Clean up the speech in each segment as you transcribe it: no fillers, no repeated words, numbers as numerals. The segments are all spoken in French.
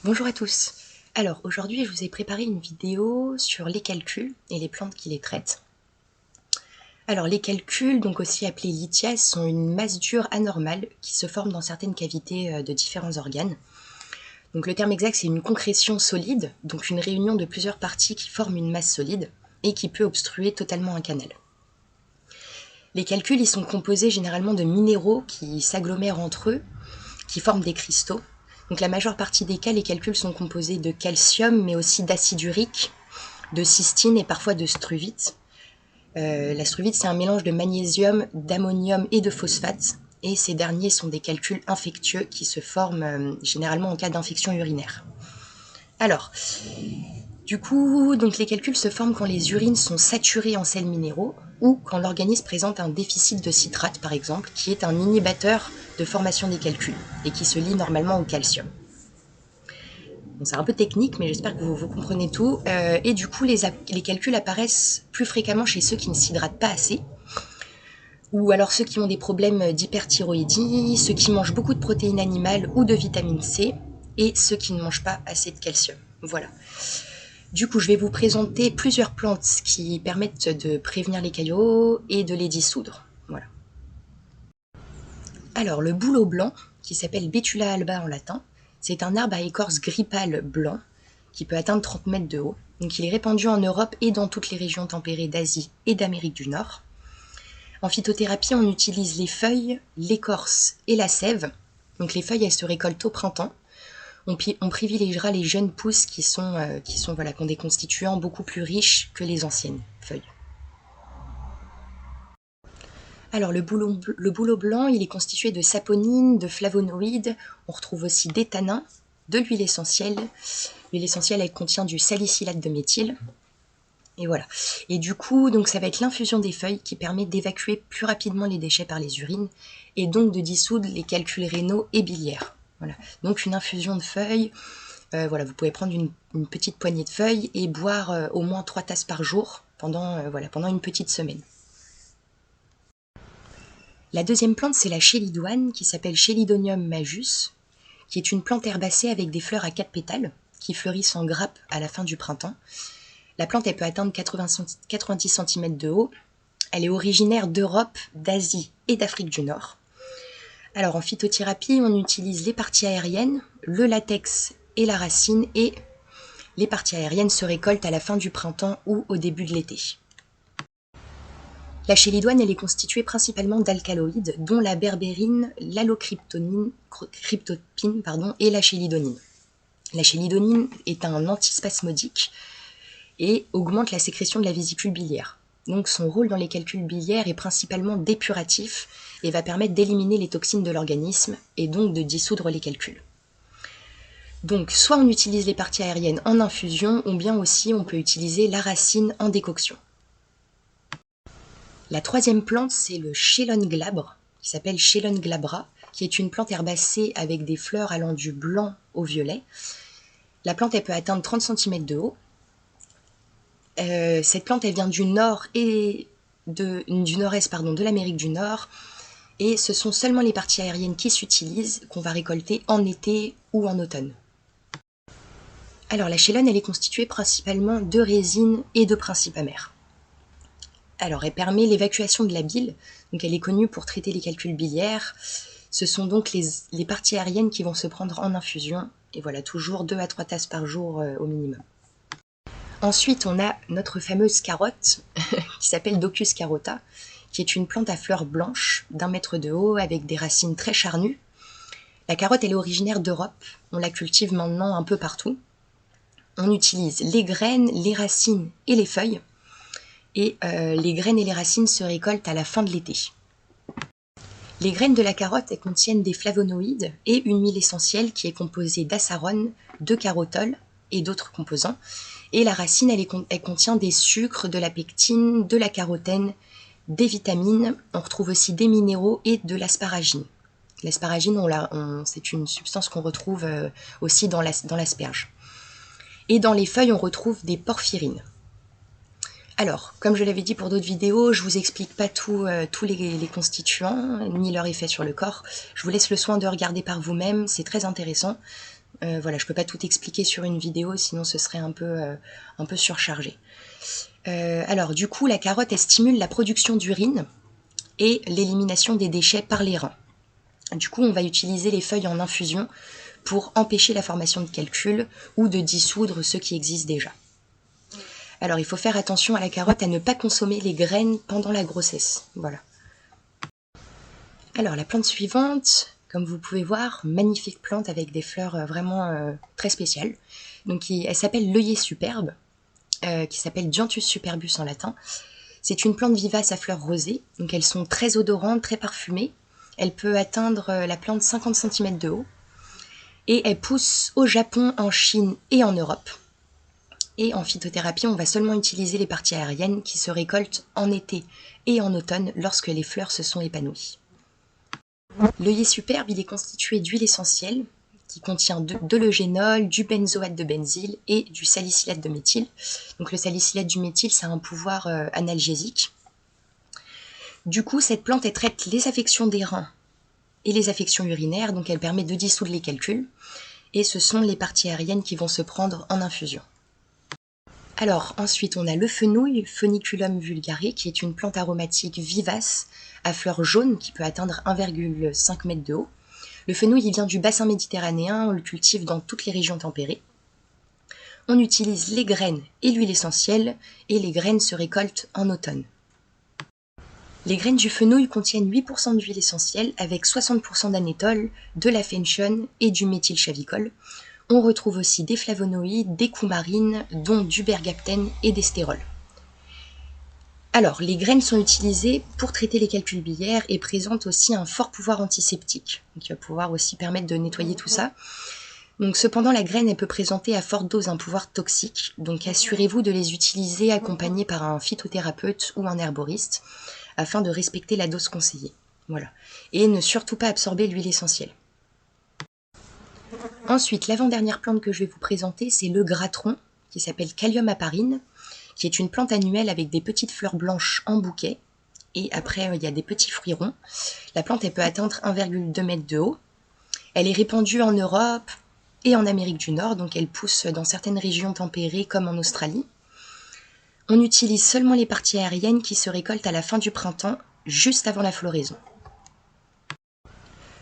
Bonjour à tous. Alors aujourd'hui je vous ai préparé une vidéo sur les calculs et les plantes qui les traitent. Alors les calculs, donc aussi appelés lithias, sont une masse dure anormale qui se forme dans certaines cavités de différents organes. Donc le terme exact c'est une concrétion solide, donc une réunion de plusieurs parties qui forment une masse solide et qui peut obstruer totalement un canal. Les calculs ils sont composés généralement de minéraux qui s'agglomèrent entre eux, qui forment des cristaux. Donc la majeure partie des cas, les calculs sont composés de calcium, mais aussi d'acide urique, de cystine et parfois de struvite. La struvite, c'est un mélange de magnésium, d'ammonium et de phosphate. Et ces derniers sont des calculs infectieux qui se forment généralement en cas d'infection urinaire. Alors, du coup, donc les calculs se forment quand les urines sont saturées en sels minéraux ou quand l'organisme présente un déficit de citrate, par exemple, qui est un inhibiteur de formation des calculs et qui se lie normalement au calcium. Bon, c'est un peu technique, mais j'espère que vous comprenez tout. Et du coup, les calculs apparaissent plus fréquemment chez ceux qui ne s'hydratent pas assez, ou alors ceux qui ont des problèmes d'hyperthyroïdie, ceux qui mangent beaucoup de protéines animales ou de vitamine C, et ceux qui ne mangent pas assez de calcium. Voilà. Du coup, je vais vous présenter plusieurs plantes qui permettent de prévenir les caillots et de les dissoudre. Voilà. Alors, le bouleau blanc, qui s'appelle Betula alba en latin, c'est un arbre à écorce gris pâle blanc qui peut atteindre 30 mètres de haut. Donc, il est répandu en Europe et dans toutes les régions tempérées d'Asie et d'Amérique du Nord. En phytothérapie, on utilise les feuilles, l'écorce et la sève. Donc, les feuilles, elles se récoltent au printemps. On privilégiera les jeunes pousses qui ont des constituants beaucoup plus riches que les anciennes feuilles. Alors le bouleau blanc, il est constitué de saponine, de flavonoïdes, on retrouve aussi des tanins, de l'huile essentielle. L'huile essentielle, elle contient du salicylate de méthyle. Et voilà. Et du coup, donc ça va être l'infusion des feuilles qui permet d'évacuer plus rapidement les déchets par les urines et donc de dissoudre les calculs rénaux et biliaires. Voilà. Donc une infusion de feuilles, vous pouvez prendre une petite poignée de feuilles et boire au moins 3 tasses par jour pendant une petite semaine. La deuxième plante, c'est la chélidoine, qui s'appelle Chelidonium majus, qui est une plante herbacée avec des fleurs à 4 pétales, qui fleurissent en grappe à la fin du printemps. La plante, elle peut atteindre 90 cm de haut. Elle est originaire d'Europe, d'Asie et d'Afrique du Nord. Alors, en phytothérapie, on utilise les parties aériennes, le latex et la racine, et les parties aériennes se récoltent à la fin du printemps ou au début de l'été. La chélidoine, elle est constituée principalement d'alcaloïdes, dont la berbérine, l'allocryptopine et la chélidonine. La chélidonine est un antispasmodique et augmente la sécrétion de la vésicule biliaire. Donc son rôle dans les calculs biliaires est principalement dépuratif et va permettre d'éliminer les toxines de l'organisme et donc de dissoudre les calculs. Donc soit on utilise les parties aériennes en infusion ou bien aussi on peut utiliser la racine en décoction. La troisième plante, c'est le chélone glabre, qui s'appelle Chelone glabra, qui est une plante herbacée avec des fleurs allant du blanc au violet. La plante, elle peut atteindre 30 cm de haut. Cette plante, elle vient du nord et du nord-est de l'Amérique du Nord. Et ce sont seulement les parties aériennes qui s'utilisent, qu'on va récolter en été ou en automne. Alors la chélone, elle est constituée principalement de résine et de principes amers. Alors, elle permet l'évacuation de la bile, donc elle est connue pour traiter les calculs biliaires. Ce sont donc les parties aériennes qui vont se prendre en infusion, et voilà, toujours 2 à 3 tasses par jour au minimum. Ensuite, on a notre fameuse carotte, qui s'appelle Docus carota, qui est une plante à fleurs blanches, d'1 mètre de haut, avec des racines très charnues. La carotte, elle est originaire d'Europe, on la cultive maintenant un peu partout. On utilise les graines, les racines et les feuilles. Et les graines et les racines se récoltent à la fin de l'été. Les graines de la carotte, elles contiennent des flavonoïdes et une huile essentielle qui est composée d'acérone, de carotol et d'autres composants. Et la racine, elle contient des sucres, de la pectine, de la carotène, des vitamines. On retrouve aussi des minéraux et de l'asparagine. L'asparagine, c'est une substance qu'on retrouve aussi dans l'asperge. Et dans les feuilles, on retrouve des porphyrines. Alors, comme je l'avais dit pour d'autres vidéos, je ne vous explique pas tous les constituants, ni leur effet sur le corps. Je vous laisse le soin de regarder par vous-même, c'est très intéressant. Voilà, je peux pas tout expliquer sur une vidéo, sinon ce serait un peu surchargé. Alors du coup, la carotte, elle stimule la production d'urine et l'élimination des déchets par les reins. Du coup, on va utiliser les feuilles en infusion pour empêcher la formation de calculs ou de dissoudre ceux qui existent déjà. Alors, il faut faire attention à la carotte à ne pas consommer les graines pendant la grossesse. Voilà. Alors, la plante suivante, comme vous pouvez voir, magnifique plante avec des fleurs vraiment très spéciales. Donc, elle s'appelle l'œillet superbe, qui s'appelle Dianthus superbus en latin. C'est une plante vivace à fleurs rosées, donc elles sont très odorantes, très parfumées. Elle peut atteindre la plante 50 cm de haut. Et elle pousse au Japon, en Chine et en Europe. Et en phytothérapie, on va seulement utiliser les parties aériennes qui se récoltent en été et en automne lorsque les fleurs se sont épanouies. L'œillet superbe, il est constitué d'huile essentielle qui contient de l'eugénol, du benzoate de benzyle et du salicylate de méthyle. Donc le salicylate du méthyle, ça a un pouvoir analgésique. Du coup, cette plante, elle traite les affections des reins et les affections urinaires, donc elle permet de dissoudre les calculs. Et ce sont les parties aériennes qui vont se prendre en infusion. Alors ensuite, on a le fenouil, Phœniculum vulgare, qui est une plante aromatique vivace à fleurs jaunes qui peut atteindre 1,5 m de haut. Le fenouil, il vient du bassin méditerranéen, on le cultive dans toutes les régions tempérées. On utilise les graines et l'huile essentielle, et les graines se récoltent en automne. Les graines du fenouil contiennent 8% d'huile essentielle avec 60% d'anétol, de la fenchone et du méthylchavicol. On retrouve aussi des flavonoïdes, des coumarines, dont du bergaptène et des stérols. Alors, les graines sont utilisées pour traiter les calculs biliaires et présentent aussi un fort pouvoir antiseptique, qui va pouvoir aussi permettre de nettoyer tout ça. Donc, cependant, la graine, elle peut présenter à forte dose un pouvoir toxique, donc assurez-vous de les utiliser accompagnés par un phytothérapeute ou un herboriste, afin de respecter la dose conseillée. Voilà. Et ne surtout pas absorber l'huile essentielle. Ensuite, l'avant-dernière plante que je vais vous présenter, c'est le gratron, qui s'appelle Callium aparine, qui est une plante annuelle avec des petites fleurs blanches en bouquet. Et après, il y a des petits fruits ronds. La plante, elle peut atteindre 1,2 m de haut. Elle est répandue en Europe et en Amérique du Nord, donc elle pousse dans certaines régions tempérées comme en Australie. On utilise seulement les parties aériennes qui se récoltent à la fin du printemps, juste avant la floraison.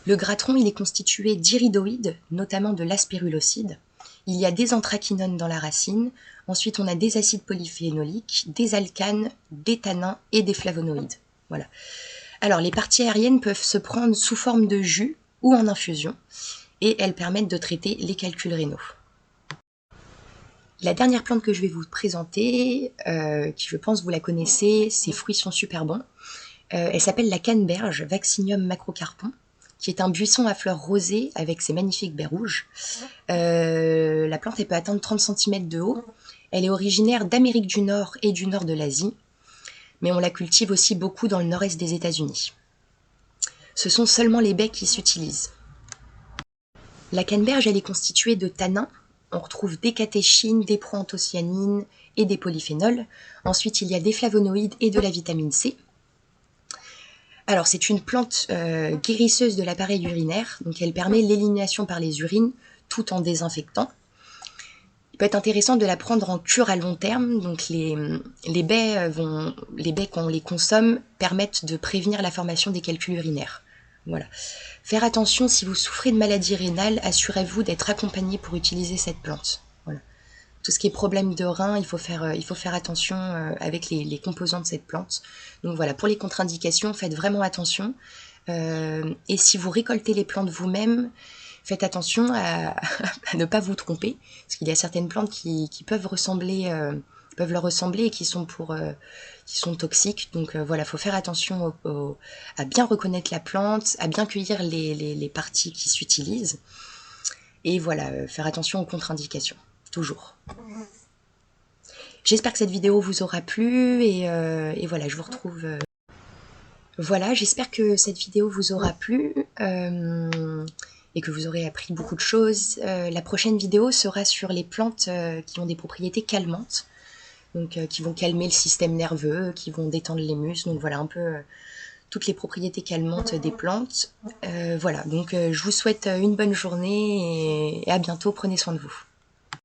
Le gratron, il est constitué d'iridoïdes, notamment de l'aspérulocide. Il y a des anthraquinones dans la racine. Ensuite, on a des acides polyphénoliques, des alcanes, des tannins et des flavonoïdes. Voilà. Alors, les parties aériennes peuvent se prendre sous forme de jus ou en infusion, et elles permettent de traiter les calculs rénaux. La dernière plante que je vais vous présenter, qui je pense vous la connaissez, ses fruits sont super bons. Elle s'appelle la canneberge, Vaccinium macrocarpon, qui est un buisson à fleurs rosées avec ses magnifiques baies rouges. La plante, elle peut atteindre 30 cm de haut. Elle est originaire d'Amérique du Nord et du nord de l'Asie, mais on la cultive aussi beaucoup dans le nord-est des États-Unis. Ce sont seulement les baies qui s'utilisent. La canneberge, elle est constituée de tannins. On retrouve des catéchines, des proanthocyanines et des polyphénols. Ensuite, il y a des flavonoïdes et de la vitamine C. Alors, c'est une plante guérisseuse de l'appareil urinaire, donc elle permet l'élimination par les urines tout en désinfectant. Il peut être intéressant de la prendre en cure à long terme, donc les baies, quand on les consomme, permettent de prévenir la formation des calculs urinaires. Voilà. Faire attention, si vous souffrez de maladie rénale, assurez-vous d'être accompagné pour utiliser cette plante. Voilà. Tout ce qui est problème de rein, il faut faire attention avec les composants de cette plante. Donc voilà, pour les contre-indications, faites vraiment attention. Et si vous récoltez les plantes vous-même, faites attention à ne pas vous tromper, parce qu'il y a certaines plantes qui peuvent leur ressembler et qui sont toxiques. Donc voilà, il faut faire attention à bien reconnaître la plante, à bien cueillir les parties qui s'utilisent. Et voilà, faire attention aux contre-indications, toujours. J'espère que cette vidéo vous aura plu et voilà, je vous retrouve... Voilà, j'espère que cette vidéo vous aura plu et que vous aurez appris beaucoup de choses. La prochaine vidéo sera sur les plantes qui ont des propriétés calmantes, donc qui vont calmer le système nerveux, qui vont détendre les muscles. Donc voilà, un peu toutes les propriétés calmantes des plantes. Voilà, donc je vous souhaite une bonne journée et à bientôt, prenez soin de vous.